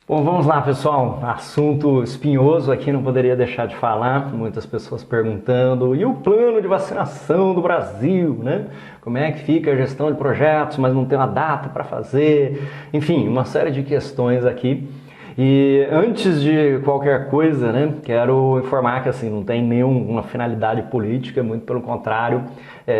Bom, vamos lá, pessoal. Assunto espinhoso aqui, não poderia deixar de falar. Muitas pessoas perguntando: e o plano de vacinação do Brasil, né? Como é que fica a gestão de projetos, mas não tem uma data para fazer? Enfim, uma série de questões aqui. E antes de qualquer coisa, né, quero informar que assim não tem nenhuma finalidade política, muito pelo contrário,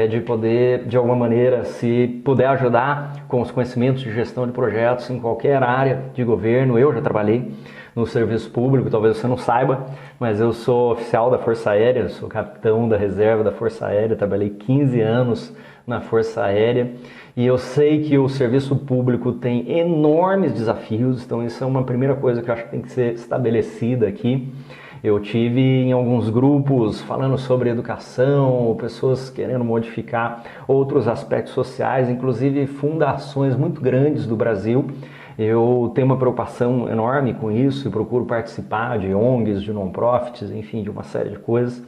de poder de alguma maneira, se puder ajudar com os conhecimentos de gestão de projetos em qualquer área de governo. Eu já trabalhei no serviço público, talvez você não saiba, mas eu sou oficial da Força Aérea, sou capitão da reserva da Força Aérea, trabalhei 15 anos na Força Aérea e eu sei que o serviço público tem enormes desafios, então isso é uma primeira coisa que eu acho que tem que ser estabelecida aqui. Eu tive em alguns grupos falando sobre educação, pessoas querendo modificar outros aspectos sociais, inclusive fundações muito grandes do Brasil. Eu tenho uma preocupação enorme com isso e procuro participar de ONGs, de non-profits, enfim, de uma série de coisas.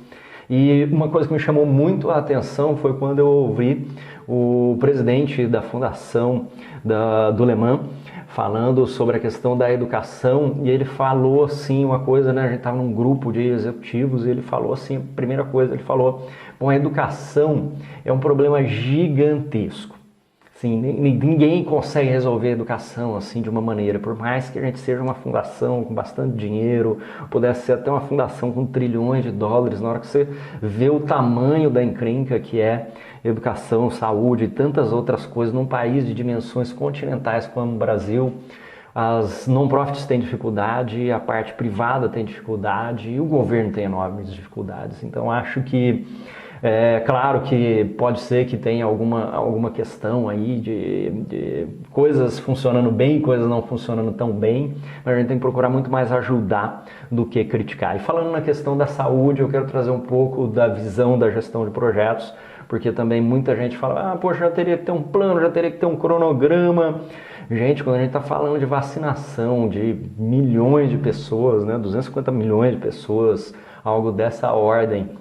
E uma coisa que me chamou muito a atenção foi quando eu ouvi o presidente da fundação do Le Mans falando sobre a questão da educação, e ele falou assim uma coisa, né? A gente estava num grupo de executivos e ele falou assim, a primeira coisa, ele falou: bom, a educação é um problema gigantesco. Sim, ninguém consegue resolver a educação assim de uma maneira, por mais que a gente seja uma fundação com bastante dinheiro, pudesse ser até uma fundação com trilhões de dólares, na hora que você vê o tamanho da encrenca que é educação, saúde e tantas outras coisas num país de dimensões continentais como o Brasil, as non-profits têm dificuldade, a parte privada tem dificuldade e o governo tem enormes dificuldades. Então acho que claro que pode ser que tenha alguma questão aí de coisas funcionando bem, coisas não funcionando tão bem, mas a gente tem que procurar muito mais ajudar do que criticar. E falando na questão da saúde, eu quero trazer um pouco da visão da gestão de projetos, porque também muita gente fala: poxa, já teria que ter um plano, já teria que ter um cronograma. Gente, quando a gente está falando de vacinação de milhões de pessoas, né, 250 milhões de pessoas, algo dessa ordem,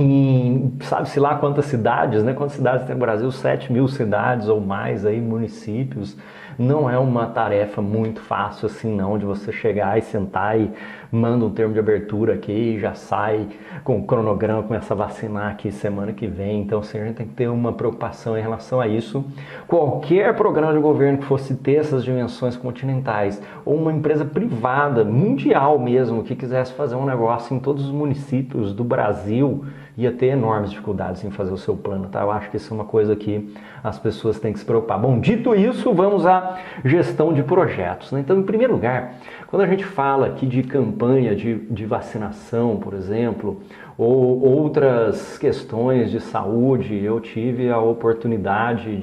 em sabe-se lá quantas cidades, né? Quantas cidades tem no Brasil? 7 mil cidades ou mais aí, municípios. Não é uma tarefa muito fácil assim não, de você chegar e sentar e manda um termo de abertura aqui e já sai com o cronograma, começa a vacinar aqui semana que vem. Então assim, a gente tem que ter uma preocupação em relação a isso. Qualquer programa de governo que fosse ter essas dimensões continentais, ou uma empresa privada, mundial mesmo, que quisesse fazer um negócio em todos os municípios do Brasil, ia ter enormes dificuldades em fazer o seu plano, tá? Eu acho que isso é uma coisa que as pessoas têm que se preocupar. Bom, dito isso, vamos à gestão de projetos, né? Então, em primeiro lugar, quando a gente fala aqui de campanha de vacinação, por exemplo, ou outras questões de saúde, eu tive a oportunidade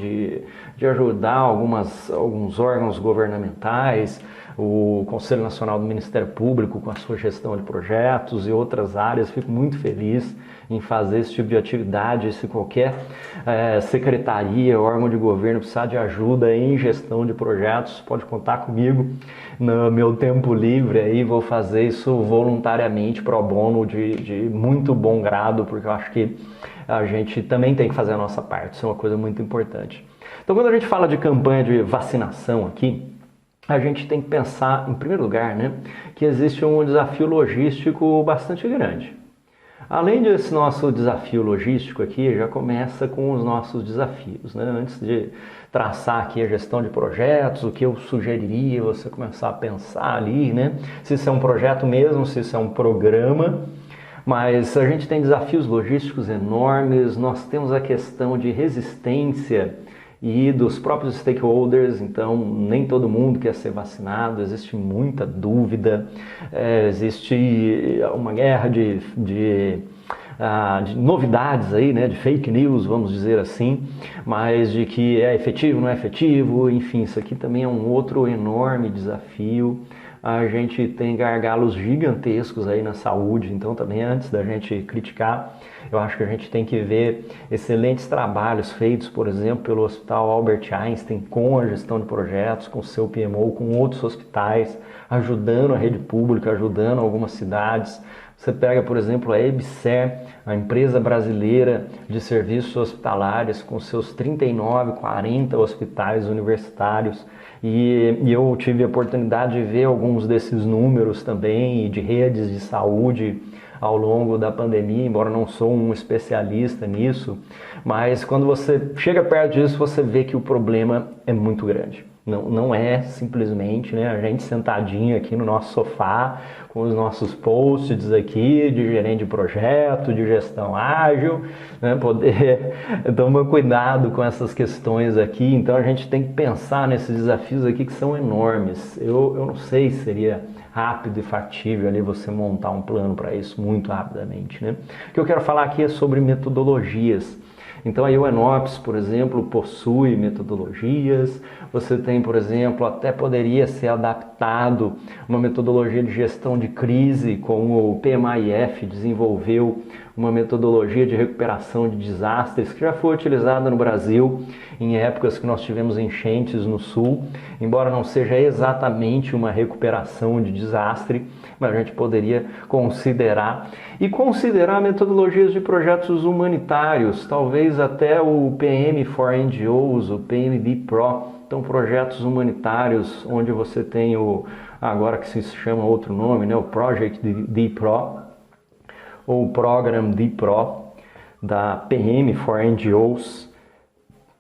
de ajudar alguns órgãos governamentais, o Conselho Nacional do Ministério Público com a sua gestão de projetos e outras áreas. Fico muito feliz em fazer esse tipo de atividade. Se qualquer secretaria, órgão de governo precisar de ajuda em gestão de projetos, pode contar comigo no meu tempo livre aí. Vou fazer isso voluntariamente, pro bono, de muito bom grado, porque eu acho que a gente também tem que fazer a nossa parte. Isso é uma coisa muito importante. Então, quando a gente fala de campanha de vacinação aqui, a gente tem que pensar, em primeiro lugar, né, que existe um desafio logístico bastante grande. Além desse nosso desafio logístico aqui, já começa com os nossos desafios, né? Antes de traçar aqui a gestão de projetos, o que eu sugeriria você começar a pensar ali, né? Se isso é um projeto mesmo, se isso é um programa. Mas a gente tem desafios logísticos enormes, nós temos a questão de resistência e dos próprios stakeholders, então nem todo mundo quer ser vacinado, existe muita dúvida, existe uma guerra de novidades aí, né, de fake news, vamos dizer assim, mas de que é efetivo, não é efetivo, enfim, isso aqui também é um outro enorme desafio. A gente tem gargalos gigantescos aí na saúde, então também antes da gente criticar, eu acho que a gente tem que ver excelentes trabalhos feitos, por exemplo, pelo Hospital Albert Einstein com a gestão de projetos, com o seu PMO, com outros hospitais, ajudando a rede pública, ajudando algumas cidades Você pega, por exemplo, a EBSER, a empresa brasileira de serviços hospitalares, com seus 39, 40 hospitais universitários. E eu tive a oportunidade de ver alguns desses números também, de redes de saúde ao longo da pandemia, embora não sou um especialista nisso, mas quando você chega perto disso, você vê que o problema é muito grande. Não é simplesmente, né, a gente sentadinho aqui no nosso sofá, com os nossos posts aqui de gerente de projeto, de gestão ágil, né, poder tomar cuidado com essas questões aqui. Então a gente tem que pensar nesses desafios aqui que são enormes. Eu não sei se seria rápido e factível ali você montar um plano para isso muito rapidamente, né? O que eu quero falar aqui é sobre metodologias. Então a Enops, por exemplo, possui metodologias. Você tem, por exemplo, até poderia ser adaptado uma metodologia de gestão de crise, como o PMIF desenvolveu uma metodologia de recuperação de desastres que já foi utilizada no Brasil em épocas que nós tivemos enchentes no sul, embora não seja exatamente uma recuperação de desastre, mas a gente poderia considerar metodologias de projetos humanitários, talvez até o PM for NGOs, o PMD Pro, então projetos humanitários onde você tem agora que se chama outro nome, né, o Project D Pro, ou o Program D Pro, da PM for NGOs,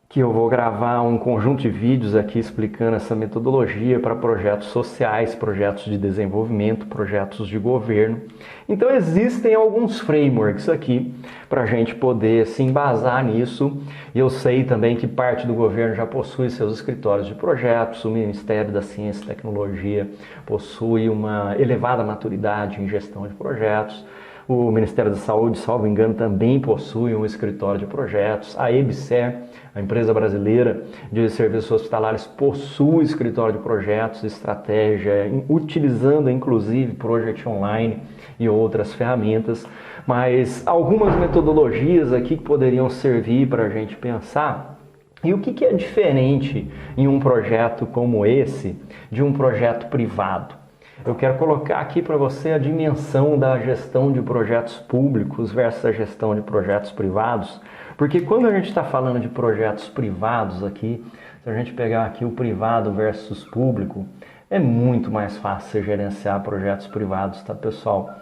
que eu vou gravar um conjunto de vídeos aqui explicando essa metodologia para projetos sociais, projetos de desenvolvimento, projetos de governo. Então existem alguns frameworks aqui para a gente poder se embasar nisso. E eu sei também que parte do governo já possui seus escritórios de projetos, o Ministério da Ciência e Tecnologia possui uma elevada maturidade em gestão de projetos. O Ministério da Saúde, salvo engano, também possui um escritório de projetos. A EBSER, a empresa brasileira de serviços hospitalares, possui escritório de projetos, estratégia, utilizando inclusive Project Online e outras ferramentas. Mas algumas metodologias aqui que poderiam servir para a gente pensar. E o que é diferente em um projeto como esse de um projeto privado? Eu quero colocar aqui para você a dimensão da gestão de projetos públicos versus a gestão de projetos privados, porque quando a gente está falando de projetos privados aqui, se a gente pegar aqui o privado versus público, é muito mais fácil você gerenciar projetos privados, tá, pessoal?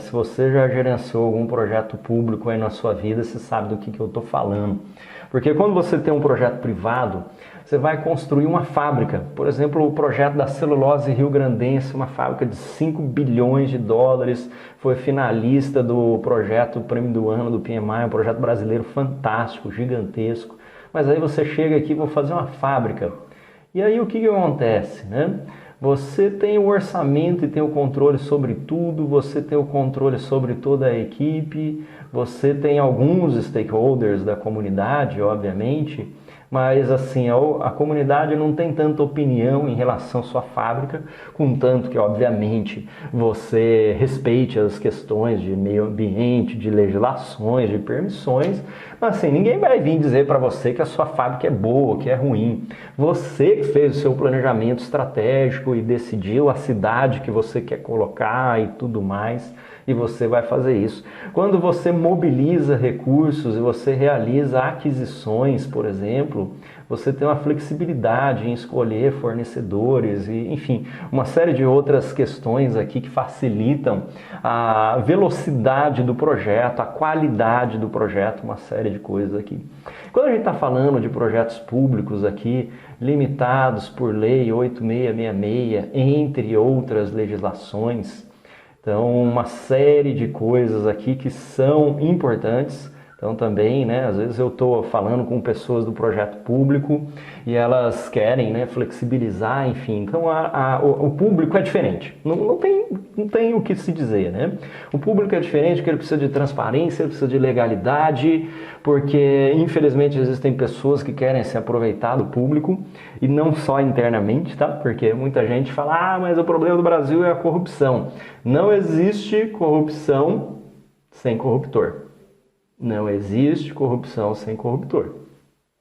Se você já gerenciou algum projeto público aí na sua vida, você sabe do que eu estou falando. Porque quando você tem um projeto privado, você vai construir uma fábrica. Por exemplo, o projeto da celulose rio-grandense, uma fábrica de 5 bilhões de dólares, foi finalista do projeto Prêmio do Ano do PMI, um projeto brasileiro fantástico, gigantesco. Mas aí você chega aqui e vou fazer uma fábrica. E aí o que acontece, né? Você tem o orçamento e tem o controle sobre tudo, você tem o controle sobre toda a equipe, você tem alguns stakeholders da comunidade, obviamente, mas assim, a comunidade não tem tanta opinião em relação à sua fábrica, contanto que, obviamente, você respeite as questões de meio ambiente, de legislações, de permissões, mas assim, ninguém vai vir dizer para você que a sua fábrica é boa, que é ruim. Você que fez o seu planejamento estratégico e decidiu a cidade que você quer colocar e tudo mais, e você vai fazer isso. Quando você mobiliza recursos e você realiza aquisições, por exemplo, você tem uma flexibilidade em escolher fornecedores e, enfim, uma série de outras questões aqui que facilitam a velocidade do projeto, a qualidade do projeto, uma série de coisas aqui. Quando a gente está falando de projetos públicos aqui, limitados por lei 8666, entre outras legislações, então, uma série de coisas aqui que são importantes. Então, também, né, às vezes eu estou falando com pessoas do projeto público e elas querem, né, flexibilizar, enfim. Então, o público é diferente. Não tem o que se dizer, né? O público é diferente porque ele precisa de transparência, ele precisa de legalidade, porque, infelizmente, existem pessoas que querem se aproveitar do público e não só internamente, tá? Porque muita gente fala, mas o problema do Brasil é a corrupção. Não existe corrupção sem corruptor. Não existe corrupção sem corruptor,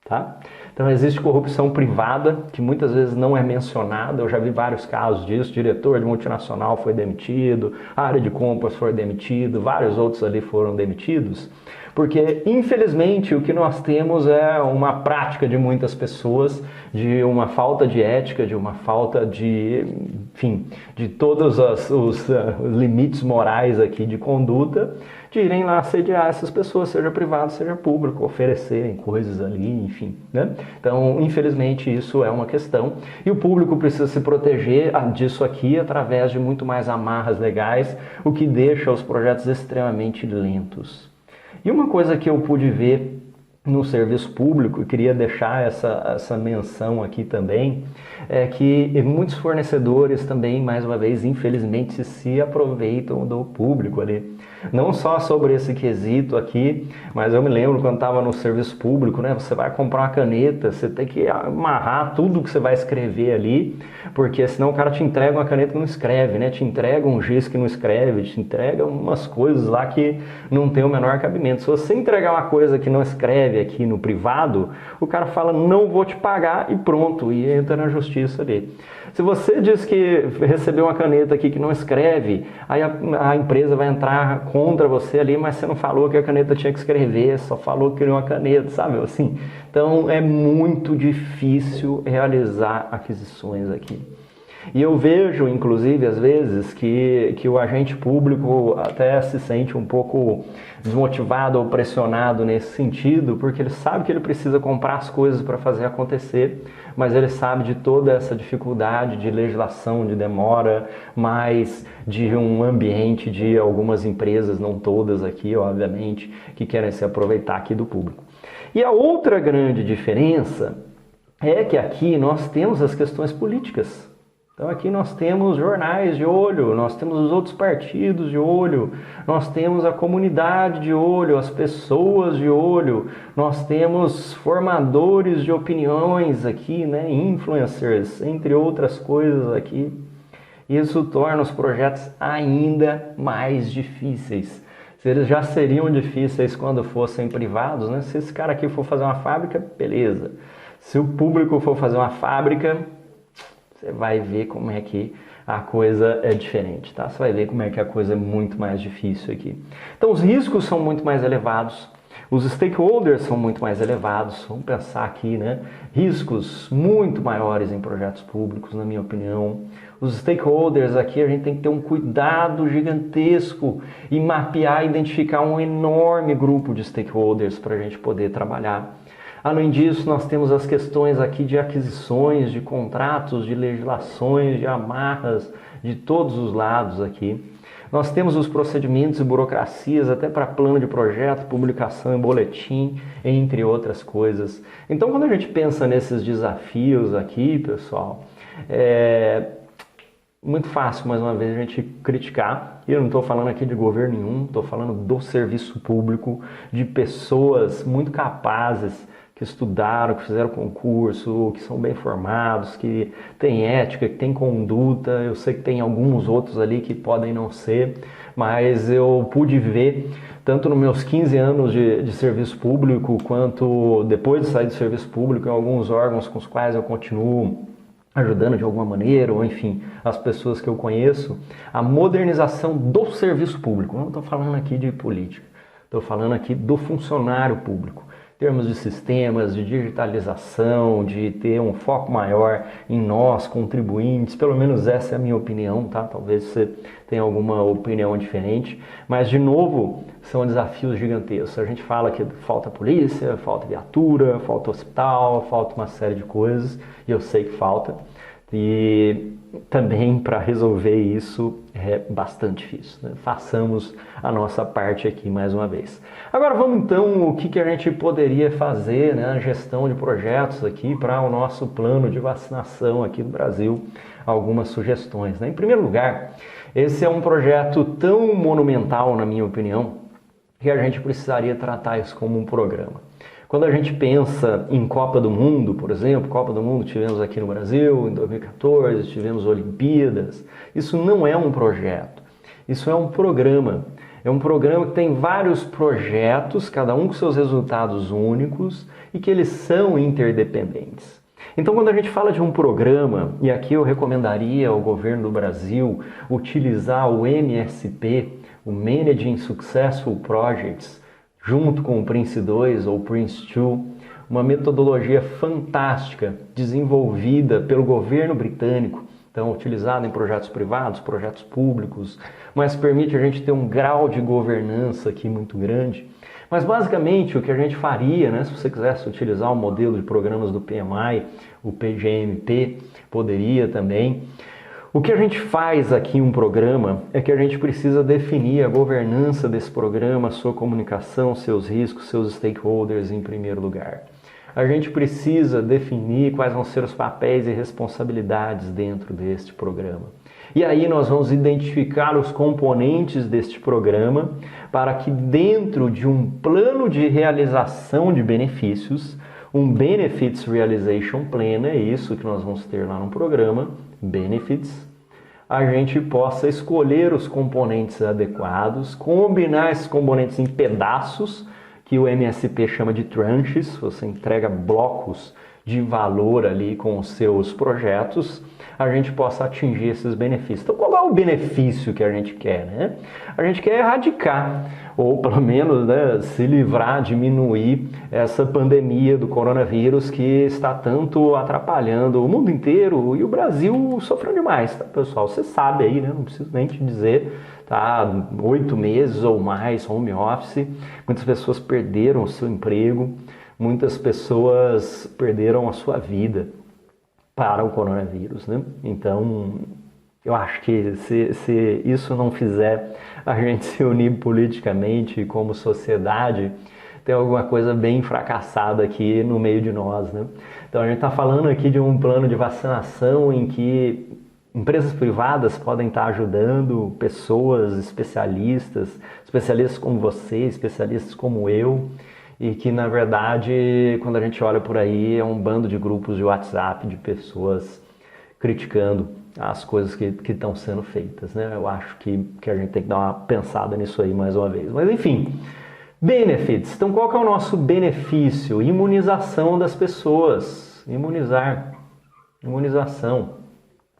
tá? Então existe corrupção privada, que muitas vezes não é mencionada, eu já vi vários casos disso, diretor de multinacional foi demitido, a área de compras foi demitido, vários outros ali foram demitidos, porque infelizmente o que nós temos é uma prática de muitas pessoas, de uma falta de ética, de uma falta de, enfim, de todos os limites morais aqui de conduta, de irem lá assediar essas pessoas, seja privado, seja público, oferecerem coisas ali, enfim, né? Então, infelizmente, isso é uma questão e o público precisa se proteger disso aqui através de muito mais amarras legais, o que deixa os projetos extremamente lentos. E uma coisa que eu pude ver no serviço público, e queria deixar essa menção aqui também, é que muitos fornecedores também, mais uma vez, infelizmente, se aproveitam do público ali. Não só sobre esse quesito aqui, mas eu me lembro quando estava no serviço público, né? Você vai comprar uma caneta, você tem que amarrar tudo que você vai escrever ali, porque senão o cara te entrega uma caneta que não escreve, né? Te entrega um giz que não escreve, te entrega umas coisas lá que não tem o menor cabimento. Se você entregar uma coisa que não escreve aqui no privado, o cara fala, não vou te pagar e pronto, e entra na justiça ali. Se você diz que recebeu uma caneta aqui que não escreve, aí a empresa vai entrar contra você ali, mas você não falou que a caneta tinha que escrever, só falou que queria uma caneta, sabe assim? Então é muito difícil realizar aquisições aqui. E eu vejo, inclusive, às vezes, que o agente público até se sente um pouco desmotivado ou pressionado nesse sentido, porque ele sabe que ele precisa comprar as coisas para fazer acontecer, mas ele sabe de toda essa dificuldade de legislação, de demora, mas de um ambiente de algumas empresas, não todas aqui, obviamente, que querem se aproveitar aqui do público. E a outra grande diferença é que aqui nós temos as questões políticas. Então aqui nós temos jornais de olho, nós temos os outros partidos de olho, nós temos a comunidade de olho, as pessoas de olho, nós temos formadores de opiniões aqui, né, influencers, entre outras coisas aqui. Isso torna os projetos ainda mais difíceis. Se eles já seriam difíceis quando fossem privados, né? Se esse cara aqui for fazer uma fábrica, beleza. Se o público for fazer uma fábrica, você vai ver como é que a coisa é diferente, tá? Você vai ver como é que a coisa é muito mais difícil aqui. Então os riscos são muito mais elevados, os stakeholders são muito mais elevados, vamos pensar aqui, né? Riscos muito maiores em projetos públicos, na minha opinião. Os stakeholders aqui, a gente tem que ter um cuidado gigantesco e mapear, identificar um enorme grupo de stakeholders para a gente poder trabalhar. Além disso, nós temos as questões aqui de aquisições, de contratos, de legislações, de amarras, de todos os lados aqui. Nós temos os procedimentos e burocracias até para plano de projeto, publicação em boletim, entre outras coisas. Então, quando a gente pensa nesses desafios aqui, pessoal, é muito fácil, mais uma vez, a gente criticar. E eu não estou falando aqui de governo nenhum, estou falando do serviço público, de pessoas muito capazes, que estudaram, que fizeram concurso, que são bem formados, que têm ética, que têm conduta. Eu sei que tem alguns outros ali que podem não ser, mas eu pude ver, tanto nos meus 15 anos de serviço público, quanto depois de sair do serviço público, em alguns órgãos com os quais eu continuo ajudando de alguma maneira, ou enfim, as pessoas que eu conheço, a modernização do serviço público. Não estou falando aqui de política, estou falando aqui do funcionário público. Em termos de sistemas, de digitalização, de ter um foco maior em nós, contribuintes, pelo menos essa é a minha opinião, tá? Talvez você tenha alguma opinião diferente, mas de novo, são desafios gigantescos. A gente fala que falta polícia, falta viatura, falta hospital, falta uma série de coisas, e eu sei que falta. E também para resolver isso é bastante difícil, né? Façamos a nossa parte aqui mais uma vez. Agora vamos então o que a gente poderia fazer, né, na gestão de projetos aqui para o nosso plano de vacinação aqui no Brasil. Algumas sugestões, né? Em primeiro lugar, esse é um projeto tão monumental, na minha opinião, que a gente precisaria tratar isso como um programa. Quando a gente pensa em Copa do Mundo, por exemplo, Copa do Mundo tivemos aqui no Brasil em 2014, tivemos Olimpíadas, isso não é um projeto, isso é um programa. É um programa que tem vários projetos, cada um com seus resultados únicos e que eles são interdependentes. Então, quando a gente fala de um programa, e aqui eu recomendaria ao governo do Brasil utilizar o MSP, o Managing Successful Projects, junto com o Prince2 ou Prince2, uma metodologia fantástica desenvolvida pelo governo britânico, então utilizada em projetos privados, projetos públicos, mas permite a gente ter um grau de governança aqui muito grande. Mas basicamente o que a gente faria, né, se você quisesse utilizar o modelo de programas do PMI, o PGMP poderia também. O que a gente faz aqui em um programa é que a gente precisa definir a governança desse programa, sua comunicação, seus riscos, seus stakeholders em primeiro lugar. A gente precisa definir quais vão ser os papéis e responsabilidades dentro deste programa. E aí nós vamos identificar os componentes deste programa para que dentro de um plano de realização de benefícios, um Benefits Realization Plan, é isso que nós vamos ter lá no programa, Benefits, a gente possa escolher os componentes adequados, combinar esses componentes em pedaços, que o MSP chama de tranches, você entrega blocos de valor ali com os seus projetos, a gente possa atingir esses benefícios. Então, qual é o benefício que a gente quer, né? A gente quer erradicar, ou pelo menos, né, se livrar, diminuir essa pandemia do coronavírus que está tanto atrapalhando o mundo inteiro e o Brasil sofreu demais, tá, pessoal? Você sabe aí, né? Não preciso nem te dizer, tá? 8 meses ou mais, home office, muitas pessoas perderam o seu emprego, muitas pessoas perderam a sua vida para o coronavírus, né? Então, eu acho que se isso não fizer a gente se unir politicamente como sociedade, tem alguma coisa bem fracassada aqui no meio de nós, né? Então, a gente está falando aqui de um plano de vacinação em que empresas privadas podem estar ajudando pessoas, especialistas como você, especialistas como eu, e que, na verdade, quando a gente olha por aí, é um bando de grupos de WhatsApp de pessoas criticando as coisas que estão sendo feitas, né? Eu acho que a gente tem que dar uma pensada nisso aí mais uma vez. Mas, enfim, benefits. Então, qual que é o nosso benefício? Imunização das pessoas. Imunização.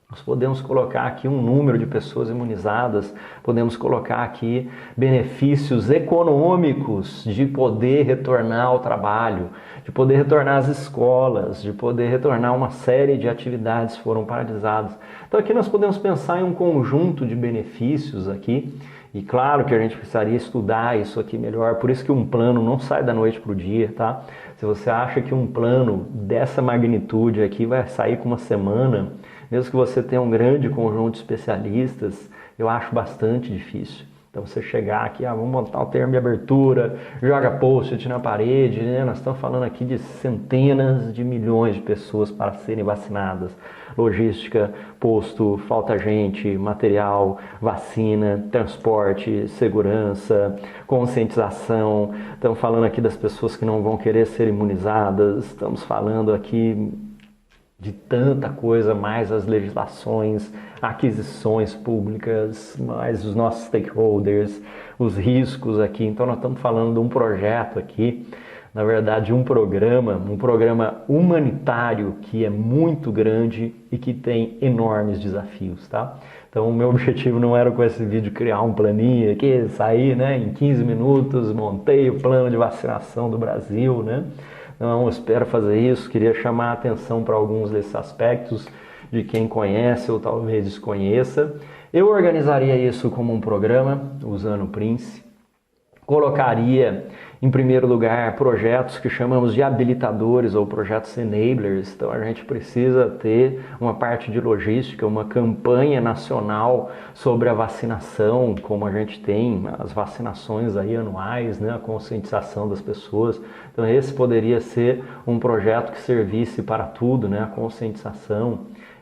Nós podemos colocar aqui um número de pessoas imunizadas, podemos colocar aqui benefícios econômicos de poder retornar ao trabalho, de poder retornar às escolas, de poder retornar uma série de atividades que foram paralisadas. Então aqui nós podemos pensar em um conjunto de benefícios aqui, e claro que a gente precisaria estudar isso aqui melhor, por isso que um plano não sai da noite para o dia, tá? Se você acha que um plano dessa magnitude aqui vai sair com uma semana, mesmo que você tenha um grande conjunto de especialistas, eu acho bastante difícil. Então você chegar aqui, vamos montar o termo de abertura, joga post-it na parede, né? Nós estamos falando aqui de centenas de milhões de pessoas para serem vacinadas. Logística, posto, falta gente, material, vacina, transporte, segurança, conscientização. Estamos falando aqui das pessoas que não vão querer ser imunizadas, estamos falando aqui de tanta coisa, mais as legislações, aquisições públicas, mais os nossos stakeholders, os riscos aqui. Então nós estamos falando de um projeto aqui, na verdade um programa humanitário que é muito grande e que tem enormes desafios, tá? Então o meu objetivo não era com esse vídeo criar um planinho aqui, sair, né, em 15 minutos, montei o plano de vacinação do Brasil, né? Não espero fazer isso, queria chamar a atenção para alguns desses aspectos de quem conhece ou talvez desconheça. Eu organizaria isso como um programa, usando o Prince. Colocaria, em primeiro lugar, projetos que chamamos de habilitadores ou projetos enablers. Então a gente precisa ter uma parte de logística, uma campanha nacional sobre a vacinação, como a gente tem as vacinações aí anuais, né, a conscientização das pessoas. Então esse poderia ser um projeto que servisse para tudo, né, a conscientização.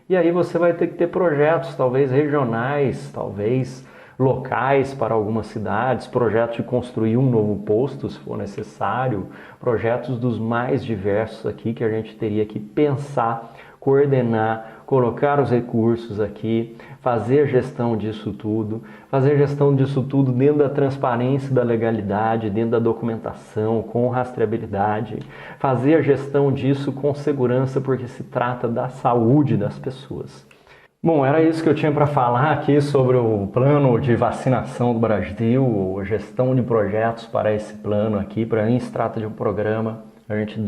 E aí você vai ter que ter projetos, talvez regionais, talvez locais para algumas cidades, projetos de construir um novo posto, se for necessário, projetos dos mais diversos aqui que a gente teria que pensar, coordenar colocar os recursos aqui, fazer a gestão disso tudo, dentro da transparência da legalidade, dentro da documentação, com rastreabilidade, fazer a gestão disso com segurança, porque se trata da saúde das pessoas. Bom, era isso que eu tinha para falar aqui sobre o plano de vacinação do Brasil, a gestão de projetos para esse plano aqui. Para mim, se trata de um programa, a gente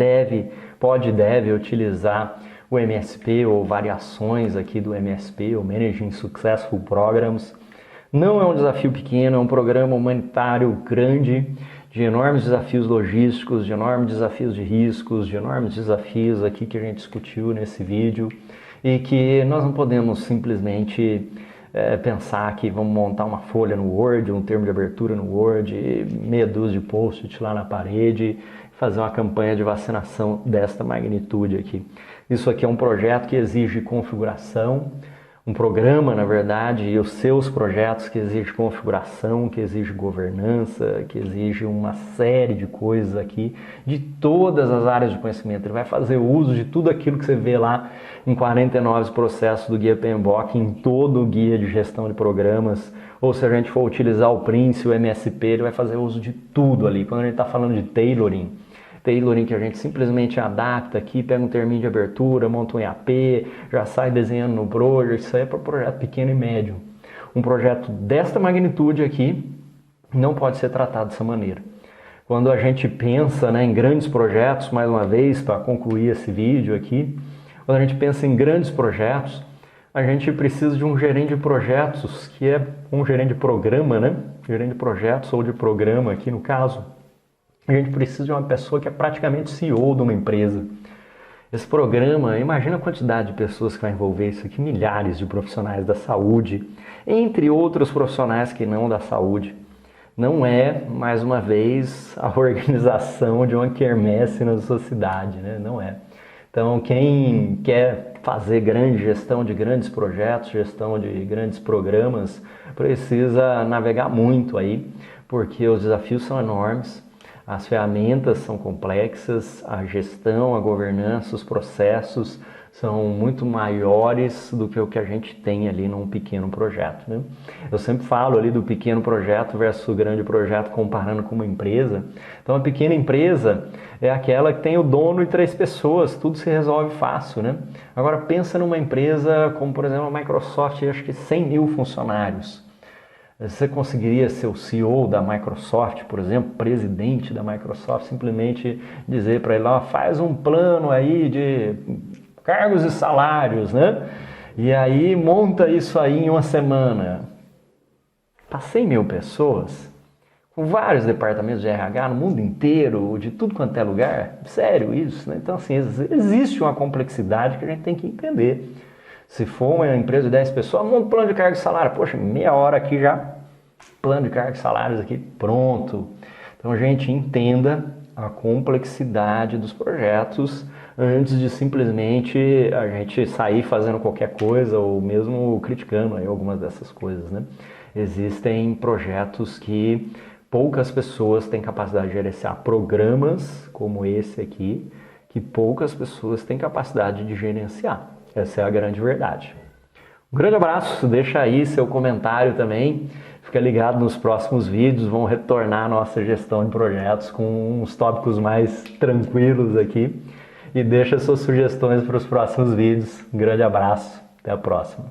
pode e deve utilizar o MSP ou variações aqui do MSP, o Managing Successful Programs. Não é um desafio pequeno, é um programa humanitário grande, de enormes desafios logísticos, de enormes desafios de riscos, de enormes desafios aqui que a gente discutiu nesse vídeo. E que nós não podemos simplesmente pensar que vamos montar uma folha no Word, um termo de abertura no Word, meia dúzia de post-it lá na parede, fazer uma campanha de vacinação desta magnitude aqui. Isso aqui é um projeto que exige configuração, um programa, na verdade, e os seus projetos que exige configuração, que exige governança, que exige uma série de coisas aqui, de todas as áreas de conhecimento. Ele vai fazer uso de tudo aquilo que você vê lá em 49 processos do Guia PMBOK, em todo o guia de gestão de programas, ou se a gente for utilizar o Prince, o MSP, ele vai fazer uso de tudo ali. Quando a gente está falando de tailoring que a gente simplesmente adapta aqui, pega um terminho de abertura, monta um EAP, já sai desenhando no Project, isso aí é para projeto pequeno e médio. Um projeto desta magnitude aqui não pode ser tratado dessa maneira. Quando a gente pensa, né, em grandes projetos, mais uma vez, para concluir esse vídeo aqui, quando a gente pensa em grandes projetos, a gente precisa de um gerente de projetos, que é um gerente de programa, né? Gerente de projetos ou de programa aqui no caso. A gente precisa de uma pessoa que é praticamente CEO de uma empresa. Esse programa, imagina a quantidade de pessoas que vai envolver isso aqui, milhares de profissionais da saúde, entre outros profissionais que não da saúde. Não é, mais uma vez, a organização de uma quermesse na sociedade, né? Não é. Então, quem quer fazer grande gestão de grandes projetos, gestão de grandes programas, precisa navegar muito aí, porque os desafios são enormes. As ferramentas são complexas, a gestão, a governança, os processos são muito maiores do que o que a gente tem ali num pequeno projeto, né? Eu sempre falo ali do pequeno projeto versus o grande projeto comparando com uma empresa. Então a pequena empresa é aquela que tem o dono e 3 pessoas, tudo se resolve fácil, né? Agora pensa numa empresa como por exemplo a Microsoft, acho que 100 mil funcionários. Você conseguiria ser o CEO da Microsoft, por exemplo, presidente da Microsoft, simplesmente dizer para ele, ó, faz um plano aí de cargos e salários, né? E aí monta isso aí em uma semana. Para 100 mil pessoas, com vários departamentos de RH no mundo inteiro, de tudo quanto é lugar, sério isso, né? Então assim, existe uma complexidade que a gente tem que entender. Se for uma empresa de 10 pessoas, monta um plano de cargos e salário. Poxa, meia hora aqui já, plano de cargos e salários aqui, pronto. Então, a gente entenda a complexidade dos projetos antes de simplesmente a gente sair fazendo qualquer coisa ou mesmo criticando aí algumas dessas coisas, né? Existem projetos que poucas pessoas têm capacidade de gerenciar. Programas como esse aqui, que poucas pessoas têm capacidade de gerenciar. Essa é a grande verdade. Um grande abraço, deixa aí seu comentário também. Fica ligado nos próximos vídeos, vão retornar a nossa gestão de projetos com uns tópicos mais tranquilos aqui. E deixa suas sugestões para os próximos vídeos. Um grande abraço, até a próxima.